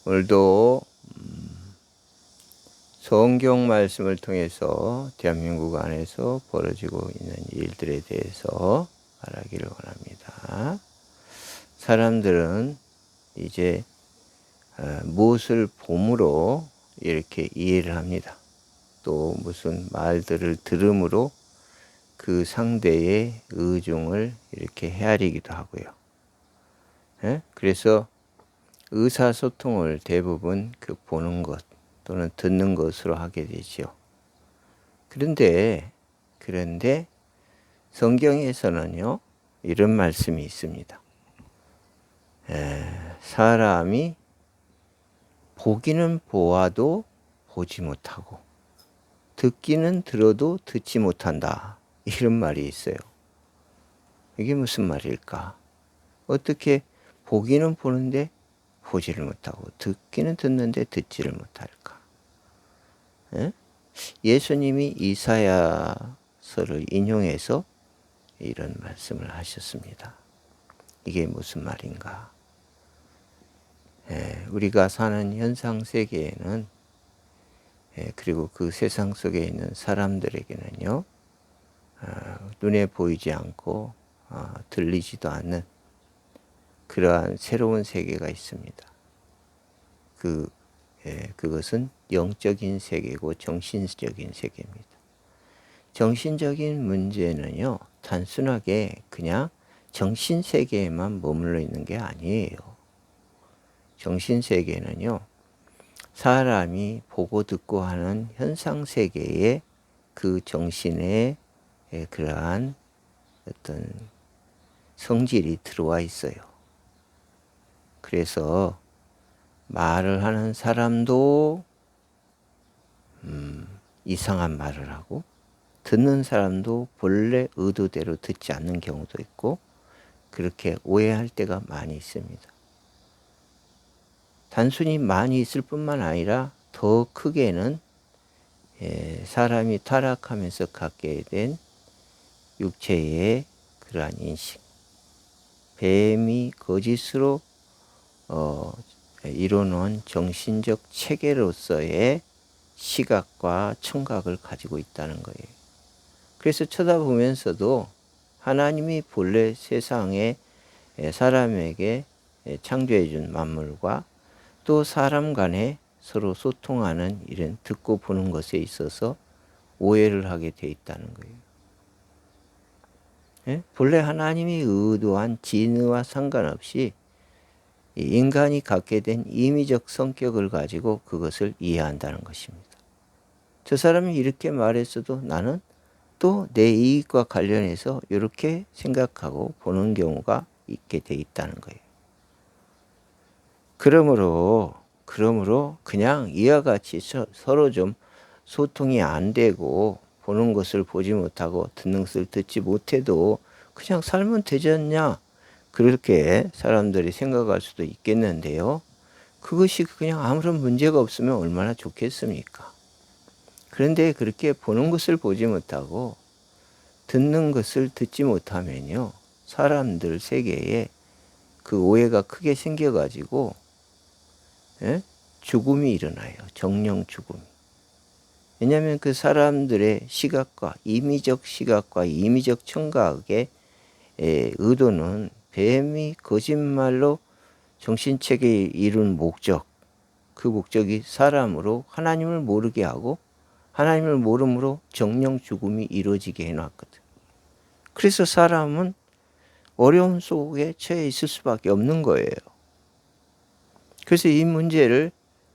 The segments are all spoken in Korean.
오늘도 성경 말씀을 통해서 대한민국 안에서 벌어지고 있는 일들에 대해서 말하기를 원합니다. 사람들은 이제 무엇을 봄으로 이렇게 이해를 합니다. 또 무슨 말들을 들음으로 그 상대의 의중을 이렇게 헤아리기도 하고요. 그래서 의사소통을 대부분 그 보는 것 또는 듣는 것으로 하게 되죠. 그런데 성경에서는요, 이런 말씀이 있습니다. 사람이 보기는 보아도 보지 못하고 듣기는 들어도 듣지 못한다. 이런 말이 있어요. 이게 무슨 말일까? 어떻게 보기는 보는데 보지를 못하고 듣기는 듣는데 듣지를 못할까? 예수님이 이사야서를 인용해서 이런 말씀을 하셨습니다. 이게 무슨 말인가? 우리가 사는 현상 세계에는 그리고 그 세상 속에 있는 사람들에게는요, 눈에 보이지 않고 들리지도 않는 그러한 새로운 세계가 있습니다. 그것은 영적인 세계고 정신적인 세계입니다. 정신적인 문제는요, 단순하게 그냥 정신 세계에만 머물러 있는 게 아니에요. 정신 세계는요, 사람이 보고 듣고 하는 현상 세계에 그 정신의 그러한 어떤 성질이 들어와 있어요. 그래서 말을 하는 사람도 이상한 말을 하고 듣는 사람도 본래 의도대로 듣지 않는 경우도 있고 그렇게 오해할 때가 많이 있습니다. 단순히 많이 있을 뿐만 아니라 더 크게는 사람이 타락하면서 갖게 된 육체의 그러한 인식, 뱀이 거짓으로 이뤄놓은 정신적 체계로서의 시각과 청각을 가지고 있다는 거예요. 그래서 쳐다보면서도 하나님이 본래 세상에 사람에게 창조해 준 만물과 또 사람 간에 서로 소통하는 이런 듣고 보는 것에 있어서 오해를 하게 돼 있다는 거예요. 본래 하나님이 의도한 진의와 상관없이 인간이 갖게 된 임의적 성격을 가지고 그것을 이해한다는 것입니다. 저 사람이 이렇게 말했어도 나는 또 내 이익과 관련해서 이렇게 생각하고 보는 경우가 있게 돼 있다는 거예요. 그러므로 그냥 이와 같이 서로 좀 소통이 안 되고 보는 것을 보지 못하고 듣는 것을 듣지 못해도 그냥 살면 되지 않냐? 그렇게 사람들이 생각할 수도 있겠는데요. 그것이 그냥 아무런 문제가 없으면 얼마나 좋겠습니까? 그런데 그렇게 보는 것을 보지 못하고 듣는 것을 듣지 못하면요, 사람들 세계에 그 오해가 크게 생겨가지고 죽음이 일어나요. 정령 죽음. 왜냐하면 그 사람들의 시각과 임의적 청각의 의도는 뱀이 거짓말로 정신체계에 이룬 목적, 그 목적이 사람으로 하나님을 모르게 하고 하나님을 모름으로 정령 죽음이 이루어지게 해놨거든. 그래서 사람은 어려움 속에 처해 있을 수밖에 없는 거예요. 그래서 이 문제를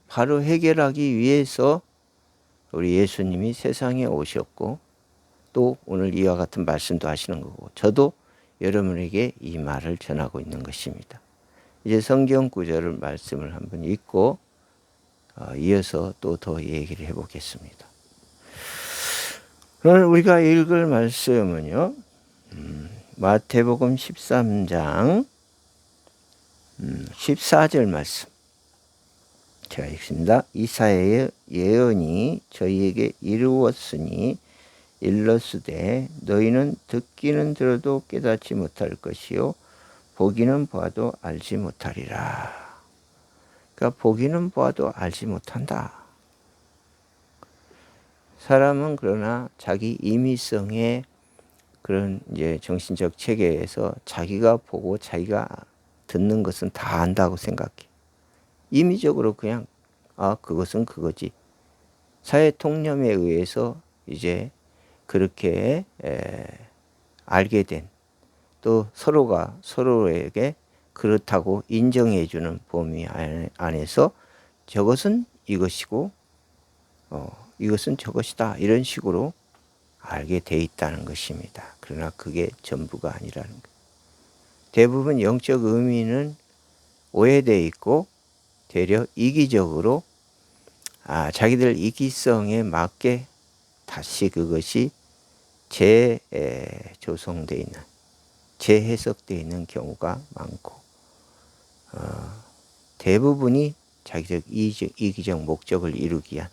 바로 해결하기 위해서 우리 예수님이 세상에 오셨고 또 오늘 이와 같은 말씀도 하시는 거고 저도 여러분에게 이 말을 전하고 있는 것입니다. 이제 성경 구절을 말씀을 한번 읽고 이어서 또 더 얘기를 해보겠습니다. 오늘 우리가 읽을 말씀은요, 마태복음 13장 14절 말씀. 제가 읽습니다. 이사야의 예언이 저희에게 이루었으니 일렀으되 너희는 듣기는 들어도 깨닫지 못할 것이요 보기는 보아도 알지 못하리라. 그러니까 보기는 보아도 알지 못한다. 사람은 그러나 자기 임의성의 그런 이제 정신적 체계에서 자기가 보고 자기가 듣는 것은 다 안다고 생각해. 임의적으로 그냥 그것은 그거지. 사회 통념에 의해서 이제 그렇게 알게 된, 또 서로가 서로에게 그렇다고 인정해 주는 범위 안에서 저것은 이것이고 이것은 저것이다, 이런 식으로 알게 돼 있다는 것입니다. 그러나 그게 전부가 아니라는 것. 대부분 영적 의미는 오해되어 있고 되려 이기적으로 자기들 이기성에 맞게 다시 그것이 재조성되어 있는, 재해석되어 있는 경우가 많고 대부분이 자기적 이기적 목적을 이루기 위한,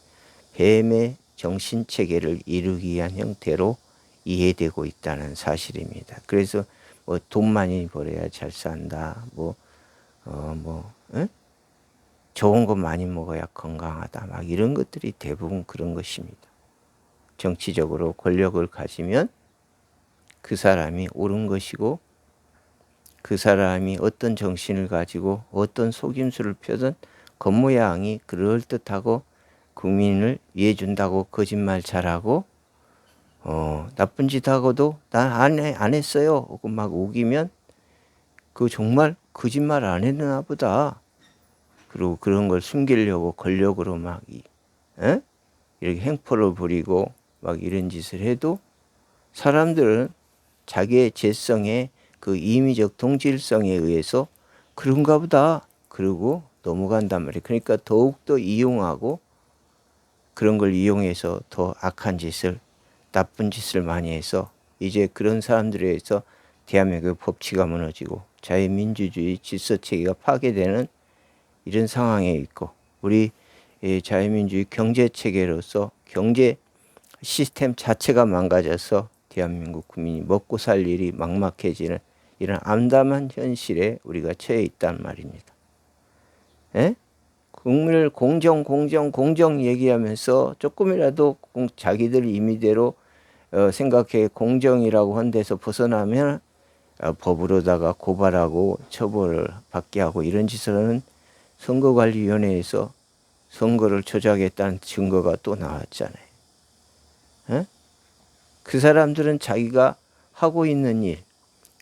뱀의 정신체계를 이루기 위한 형태로 이해되고 있다는 사실입니다. 그래서 뭐 돈 많이 벌어야 잘 산다, 좋은 거 많이 먹어야 건강하다, 막 이런 것들이 대부분 그런 것입니다. 정치적으로 권력을 가지면 그 사람이 옳은 것이고, 그 사람이 어떤 정신을 가지고 어떤 속임수를 펴든 겉모양이 그럴듯하고 국민을 위해 준다고 거짓말 잘하고 나쁜 짓 하고도 난 안 했어요 하고 막 우기면 그 정말 거짓말 안 했나 보다. 그리고 그런 걸 숨기려고 권력으로 막 이렇게 행포를 부리고 막 이런 짓을 해도 사람들은 자기의 재성에 그 임의적 동질성에 의해서 그런가 보다 그러고 넘어간단 말이에요. 그러니까 더욱더 이용하고 그런 걸 이용해서 더 악한 짓을, 나쁜 짓을 많이 해서 이제 그런 사람들에 의해서 대한민국의 법치가 무너지고 자유민주주의 질서체계가 파괴되는 이런 상황에 있고, 우리 자유민주주의 경제체계로서 경제 시스템 자체가 망가져서 대한민국 국민이 먹고 살 일이 막막해지는 이런 암담한 현실에 우리가 처해 있단 말입니다. 국민을 공정 얘기하면서 조금이라도 자기들 임의대로 생각해 공정이라고 한 데서 벗어나면 법으로다가 고발하고 처벌을 받게 하고 이런 짓을 하는 선거관리위원회에서 선거를 조작했다는 증거가 또 나왔잖아요. 그 사람들은 자기가 하고 있는 일,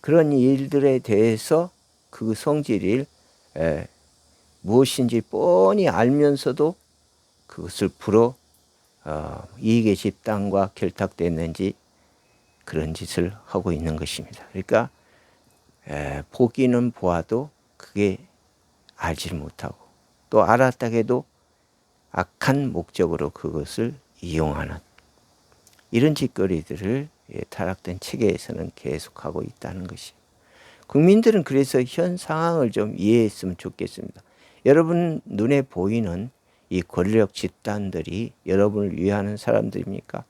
그런 일들에 대해서 그 성질일 무엇인지 뻔히 알면서도 그것을 풀어 이익의 집단과 결탁됐는지 그런 짓을 하고 있는 것입니다. 그러니까 보기는 보아도 그게 알지 못하고, 또 알았다 해도 악한 목적으로 그것을 이용하는 이런 짓거리들을 타락된 체계에서는 계속하고 있다는 것이. 국민들은 그래서 현 상황을 좀 이해했으면 좋겠습니다. 여러분 눈에 보이는 이 권력 집단들이 여러분을 위하는 사람들입니까?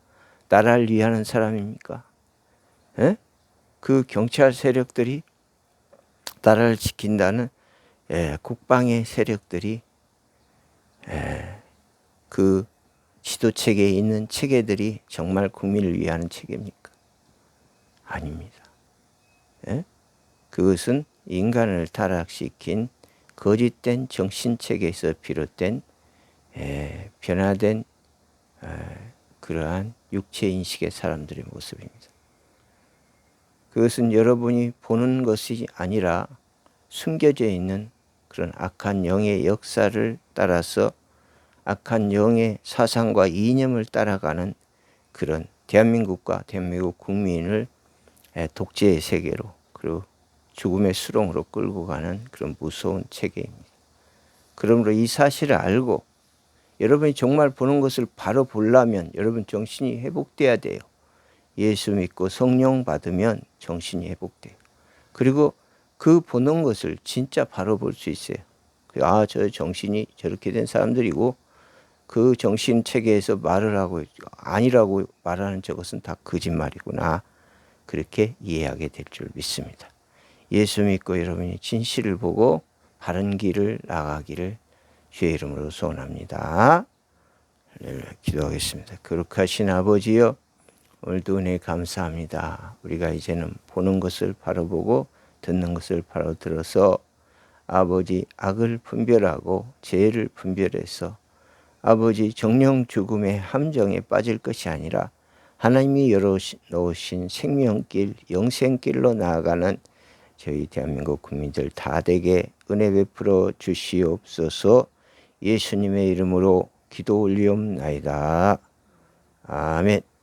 나라를 위하는 사람입니까? 그 경찰 세력들이, 나라를 지킨다는 국방의 세력들이, 그 지도체계에 있는 체계들이 정말 국민을 위하는 체계입니까? 아닙니다. 그것은 인간을 타락시킨 거짓된 정신체계에서 비롯된 변화된 그러한 육체인식의 사람들의 모습입니다. 그것은 여러분이 보는 것이 아니라 숨겨져 있는 그런 악한 영의 역사를 따라서 악한 영의 사상과 이념을 따라가는 그런 대한민국과 대한민국 국민을 독재의 세계로, 그리고 죽음의 수렁으로 끌고 가는 그런 무서운 체계입니다. 그러므로 이 사실을 알고 여러분이 정말 보는 것을 바로 보려면 여러분 정신이 회복돼야 돼요. 예수 믿고 성령 받으면 정신이 회복돼요. 그리고 그 보는 것을 진짜 바로 볼 수 있어요. 저 정신이 저렇게 된 사람들이고 그 정신 체계에서 말을 하고 아니라고 말하는 저것은 다 거짓말이구나. 그렇게 이해하게 될 줄 믿습니다. 예수 믿고 여러분이 진실을 보고 바른 길을 나가기를 주의 이름으로 소원합니다. 할렐루야. 기도하겠습니다. 거룩하신 아버지여, 오늘도 은혜 감사합니다. 우리가 이제는 보는 것을 바로 보고 듣는 것을 바로 들어서 아버지 악을 분별하고 죄를 분별해서 아버지 정령 죽음의 함정에 빠질 것이 아니라 하나님이 열어놓으신 생명길, 영생길로 나아가는 저희 대한민국 국민들 다 되게 은혜 베풀어 주시옵소서. 예수님의 이름으로 기도 올리옵나이다. 아멘.